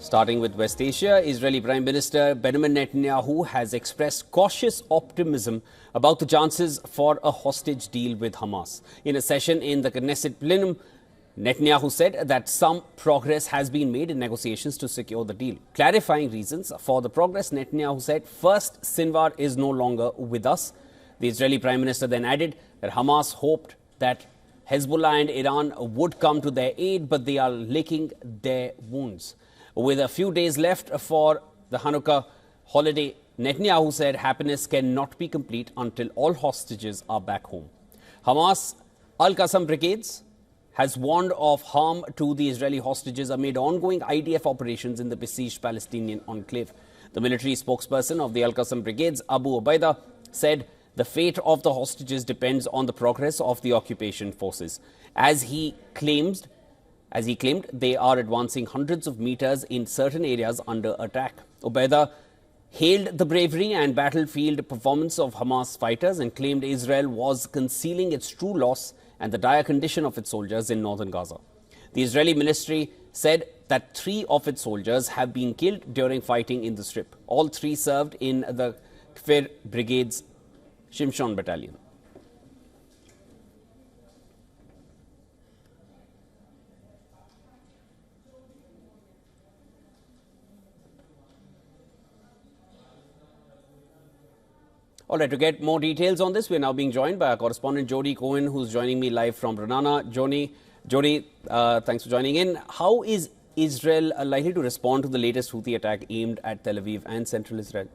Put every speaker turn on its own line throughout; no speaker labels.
Starting with West Asia, Israeli Prime Minister Benjamin Netanyahu has expressed cautious optimism about the chances for a hostage deal with Hamas. In a session in the Knesset plenum, Netanyahu said that some progress has been made in negotiations to secure the deal. Clarifying reasons for the progress, Netanyahu said, "First, Sinwar is no longer with us." The Israeli Prime Minister then added that Hamas hoped that Hezbollah and Iran would come to their aid, but they are licking their wounds. With a few days left for the Hanukkah holiday, Netanyahu said happiness cannot be complete until all hostages are back home. Hamas Al-Qassam brigades has warned of harm to the Israeli hostages amid ongoing IDF operations in the besieged Palestinian enclave. The military spokesperson of the Al-Qassam brigades, Abu Ubaidah, said the fate of the hostages depends on the progress of the occupation forces. As he claimed, they are advancing hundreds of meters in certain areas under attack. Ubaidah hailed the bravery and battlefield performance of Hamas fighters and claimed Israel was concealing its true loss and the dire condition of its soldiers in northern Gaza. The Israeli military said that 3 of its soldiers have been killed during fighting in the Strip. All 3 served in the Kfir Brigade's Shimshon battalion. All right, to get more details on this, we're now being joined by our correspondent Jody Cohen, who's joining me live from Renana. Jody, thanks for joining in. How is Israel likely to respond to the latest Houthi attack aimed at Tel Aviv and central Israel?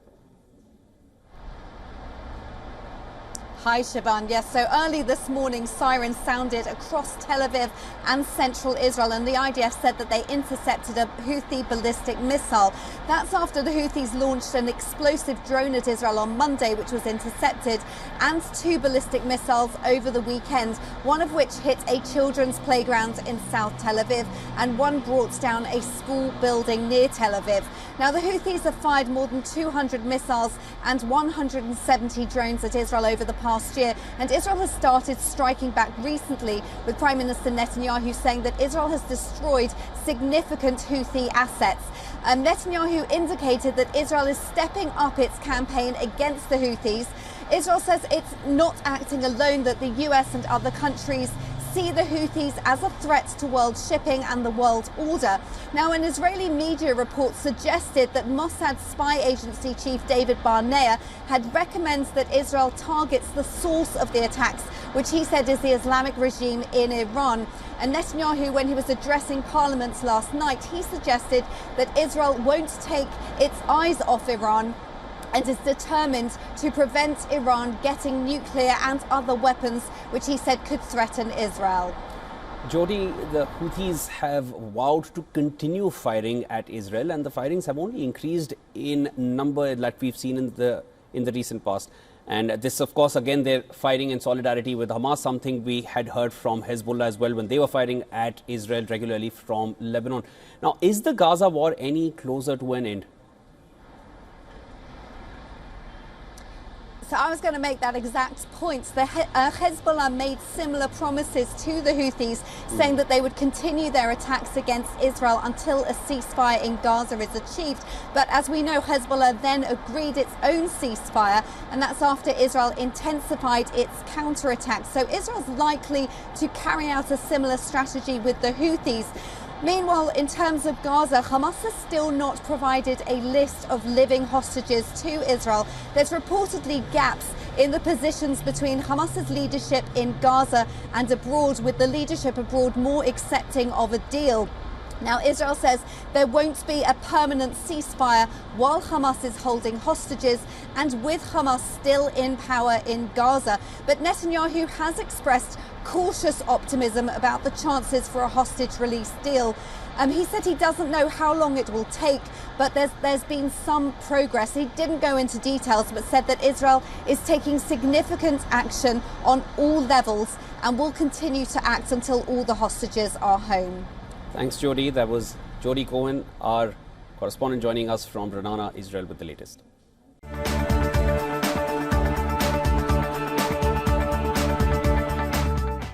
Hi, Shaban. Yes, so early this morning, sirens sounded across Tel Aviv and central Israel, and the IDF said that they intercepted a Houthi ballistic missile. That's after the Houthis launched an explosive drone at Israel on Monday, which was intercepted, and 2 ballistic missiles over the weekend, one of which hit a children's playground in South Tel Aviv, and one brought down a school building near Tel Aviv. Now, the Houthis have fired more than 200 missiles and 170 drones at Israel over the past year, and Israel has started striking back recently, with Prime Minister Netanyahu saying that Israel has destroyed significant Houthi assets. Netanyahu indicated that Israel is stepping up its campaign against the Houthis. Israel says it's not acting alone, that the US and other countries see the Houthis as a threat to world shipping and the world order. Now, an Israeli media report suggested that Mossad spy agency chief David Barnea had recommended that Israel targets the source of the attacks, which he said is the Islamic regime in Iran. And Netanyahu, when he was addressing Parliament last night, he suggested that Israel won't take its eyes off Iran and is determined to prevent Iran getting nuclear and other weapons, which he said could threaten Israel.
Jody, the Houthis have vowed to continue firing at Israel, and the firings have only increased in number that we've seen in the recent past. And this, of course, again, they're firing in solidarity with Hamas, something we had heard from Hezbollah as well when they were firing at Israel regularly from Lebanon. Now, is the Gaza war any closer to an end?
So I was going to make that exact point. The Hezbollah made similar promises to the Houthis, saying that they would continue their attacks against Israel until a ceasefire in Gaza is achieved. But as we know, Hezbollah then agreed its own ceasefire, and that's after Israel intensified its counterattacks. So Israel's likely to carry out a similar strategy with the Houthis. Meanwhile, in terms of Gaza, Hamas has still not provided a list of living hostages to Israel. There's reportedly gaps in the positions between Hamas's leadership in Gaza and abroad, with the leadership abroad more accepting of a deal. Now, Israel says there won't be a permanent ceasefire while Hamas is holding hostages and with Hamas still in power in Gaza. But Netanyahu has expressed cautious optimism about the chances for a hostage release deal. He said he doesn't know how long it will take, but there's been some progress. He didn't go into details, but said that Israel is taking significant action on all levels and will continue to act until all the hostages are home.
Thanks, Jody. That was Jody Cohen, our correspondent, joining us from Renana, Israel, with the latest.